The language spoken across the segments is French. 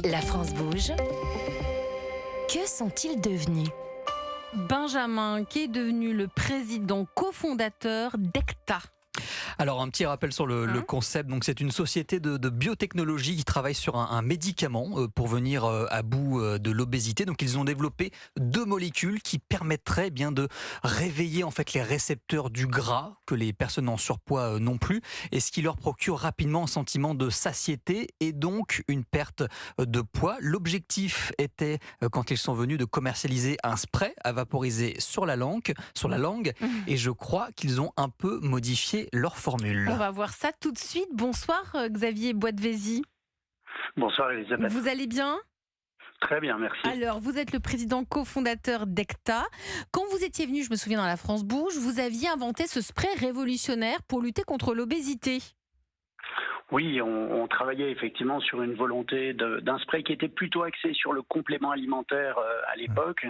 La France bouge. Que sont-ils devenus ? Benjamin, qui est devenu le président cofondateur d'Ecta. Alors un petit rappel sur le concept, donc c'est une société de biotechnologie qui travaille sur un médicament pour venir à bout de l'obésité. Donc ils ont développé 2 molécules qui permettraient bien de réveiller en fait les récepteurs du gras que les personnes en surpoids n'ont plus, et ce qui leur procure rapidement un sentiment de satiété et donc une perte de poids. L'objectif était quand ils sont venus de commercialiser un spray à vaporiser sur la langue, et je crois qu'ils ont un peu modifié leur formule. On va voir ça tout de suite. Bonsoir Xavier Boitvézy. Bonsoir Elisabeth. Vous allez bien ? Très bien, merci. Alors, vous êtes le président cofondateur d'Ecta. Quand vous étiez venu, je me souviens, dans La France bouge, vous aviez inventé ce spray révolutionnaire pour lutter contre l'obésité. Oui, on travaillait effectivement sur une volonté d'un spray qui était plutôt axé sur le complément alimentaire à l'époque,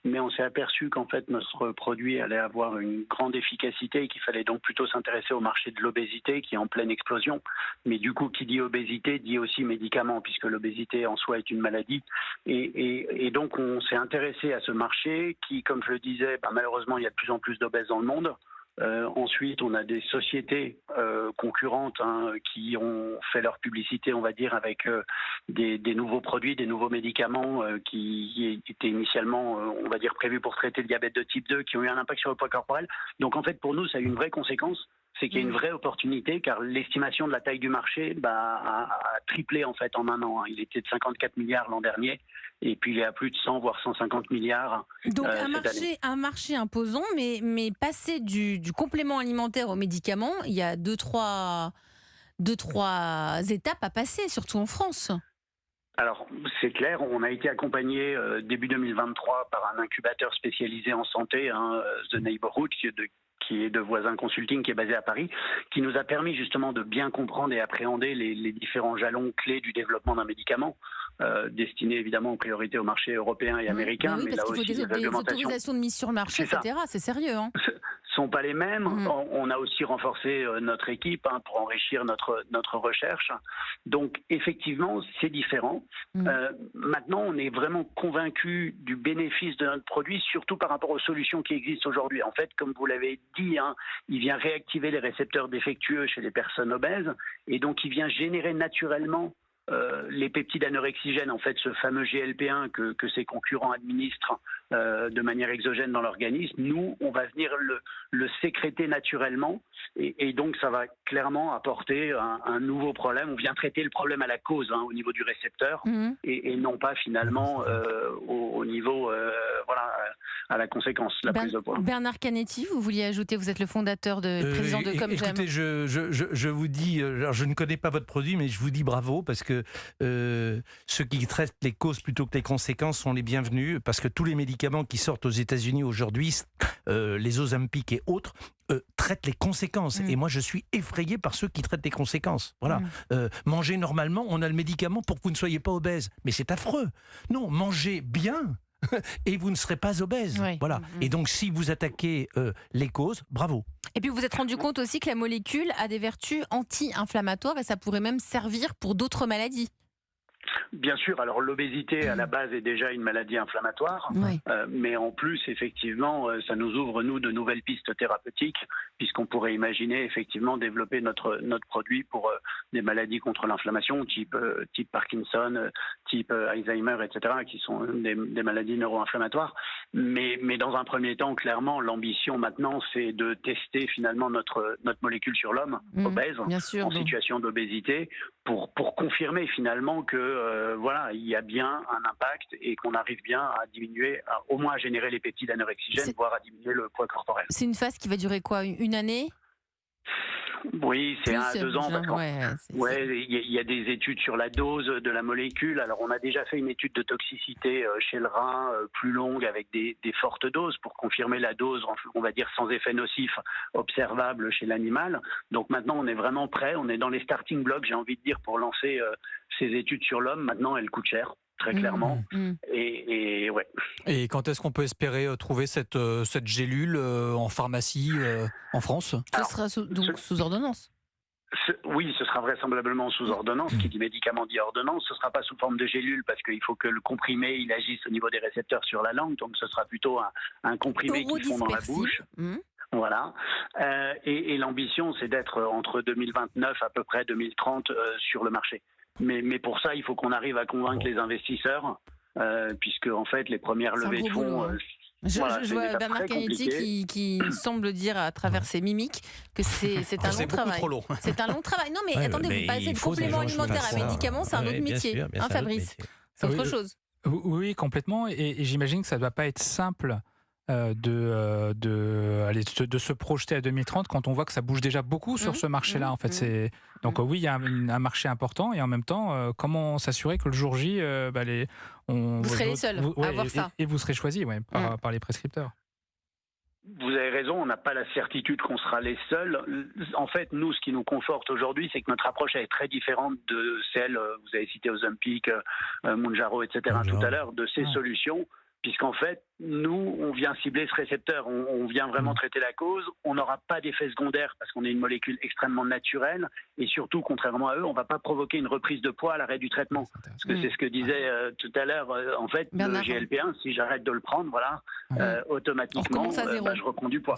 mais on s'est aperçu qu'en fait notre produit allait avoir une grande efficacité et qu'il fallait donc plutôt s'intéresser au marché de l'obésité qui est en pleine explosion. Mais du coup, qui dit obésité dit aussi médicaments, puisque l'obésité en soi est une maladie. Et donc on s'est intéressé à ce marché qui, comme je le disais, malheureusement il y a de plus en plus d'obèses dans le monde. Ensuite, on a des sociétés concurrentes qui ont fait leur publicité, on va dire, avec des nouveaux produits, des nouveaux médicaments qui étaient initialement, on va dire, prévus pour traiter le diabète de type 2, qui ont eu un impact sur le poids corporel. Donc, en fait, pour nous, ça a eu une vraie conséquence. C'est qu'il y a une vraie opportunité, car l'estimation de la taille du marché a triplé en fait en un an. Il était de 54 milliards l'an dernier, et puis il est à plus de 100 voire 150 milliards. Donc cette année. un marché imposant, mais passer du complément alimentaire au médicament, il y a deux, trois étapes à passer, surtout en France. Alors, c'est clair, on a été accompagné début 2023 par un incubateur spécialisé en santé, The Neighborhood, qui est de Voisin Consulting, qui est basé à Paris, qui nous a permis justement de bien comprendre et appréhender les différents jalons clés du développement d'un médicament, destiné évidemment en priorité au marché européen et américain. Oui, mais parce là qu'il faut aussi, des autorisations de mise sur le marché, etc. C'est sérieux. Sont pas les mêmes. On a aussi renforcé notre équipe pour enrichir notre recherche. Donc effectivement, c'est différent. Maintenant, on est vraiment convaincu du bénéfice de notre produit, surtout par rapport aux solutions qui existent aujourd'hui. En fait, comme vous l'avez dit, il vient réactiver les récepteurs défectueux chez les personnes obèses, et donc il vient générer naturellement les peptides anorexigènes, en fait, ce fameux GLP-1 que ses concurrents administrent de manière exogène dans l'organisme. Nous, on va venir le sécréter naturellement, et donc ça va clairement apporter un nouveau problème. On vient traiter le problème à la cause, au niveau du récepteur, et non pas finalement au niveau, à la conséquence, la prise de poids. Bernard Canetti, vous vouliez ajouter, vous êtes le fondateur président de Comme J'aime. Écoutez, je vous dis, alors je ne connais pas votre produit, mais je vous dis bravo, parce que ceux qui traitent les causes plutôt que les conséquences sont les bienvenus, parce que tous les médicaments qui sortent aux États-Unis aujourd'hui, les Ozempic et autres, traitent les conséquences. Et moi, je suis effrayé par ceux qui traitent les conséquences. Voilà. Manger normalement, on a le médicament pour que vous ne soyez pas obèse. Mais c'est affreux. Non, mangez bien et vous ne serez pas obèse. Voilà. Et donc, si vous attaquez les causes, bravo. Et puis, vous vous êtes rendu compte aussi que la molécule a des vertus anti-inflammatoires, et ça pourrait même servir pour d'autres maladies. Bien sûr, alors l'obésité à la base est déjà une maladie inflammatoire, mais en plus, effectivement, ça nous ouvre, nous, de nouvelles pistes thérapeutiques, puisqu'on pourrait imaginer, effectivement, développer notre produit pour des maladies contre l'inflammation, type Parkinson, type Alzheimer, etc., qui sont des maladies neuro-inflammatoires. Mais dans un premier temps, clairement, l'ambition maintenant, c'est de tester finalement notre molécule sur l'homme obèse, en situation d'obésité, pour confirmer finalement que il y a bien un impact et qu'on arrive bien à diminuer, au moins à générer les peptides anorexigènes, voire à diminuer le poids corporel. C'est une phase qui va durer quoi, une année ? Oui, c'est 1 à 2 ans. Il y a des études sur la dose de la molécule. Alors, on a déjà fait une étude de toxicité chez le rein plus longue, avec des fortes doses, pour confirmer la dose, on va dire, sans effet nocif observable chez l'animal. Donc maintenant, on est vraiment prêt. On est dans les starting blocks, j'ai envie de dire, pour lancer ces études sur l'homme. Maintenant, elles coûtent cher, très clairement. Et quand est-ce qu'on peut espérer trouver cette gélule en pharmacie en France ? Ce sera sous ordonnance. Oui, ce sera vraisemblablement sous ordonnance. Qui dit médicament dit ordonnance. Ce ne sera pas sous forme de gélule parce qu'il faut que le comprimé il agisse au niveau des récepteurs sur la langue. Donc ce sera plutôt un comprimé qui fond dans la bouche. Voilà. Et l'ambition, c'est d'être entre 2029 à peu près 2030 sur le marché. Mais pour ça, il faut qu'on arrive à convaincre les investisseurs, puisque en fait, les premières levées de fonds. Je vois Bernard Canetti qui semble dire à travers ses mimiques que c'est un long travail. Trop long. C'est un long travail. Non, mais attendez, vous passez de compléments alimentaires à médicaments, c'est un autre métier, Fabrice. C'est autre chose. Oui, complètement. Et j'imagine que ça ne doit pas être simple de se projeter à 2030 quand on voit que ça bouge déjà beaucoup sur ce marché-là. En fait, donc oui, il y a un marché important et en même temps, comment s'assurer que le jour J, vous serez les seuls à avoir ça. Et vous serez choisis par les prescripteurs. Vous avez raison, on n'a pas la certitude qu'on sera les seuls. En fait, nous, ce qui nous conforte aujourd'hui, c'est que notre approche est très différente de celle, vous avez cité Ozempic, Mounjaro, etc. tout à l'heure, de ces solutions. Puisqu'en fait, nous, on vient cibler ce récepteur, on vient vraiment traiter la cause, on n'aura pas d'effet secondaire parce qu'on est une molécule extrêmement naturelle et surtout, contrairement à eux, on ne va pas provoquer une reprise de poids à l'arrêt du traitement. Parce que c'est ce que disait tout à l'heure, en fait, Bernard. Le GLP-1, si j'arrête de le prendre, automatiquement, je reprends du poids.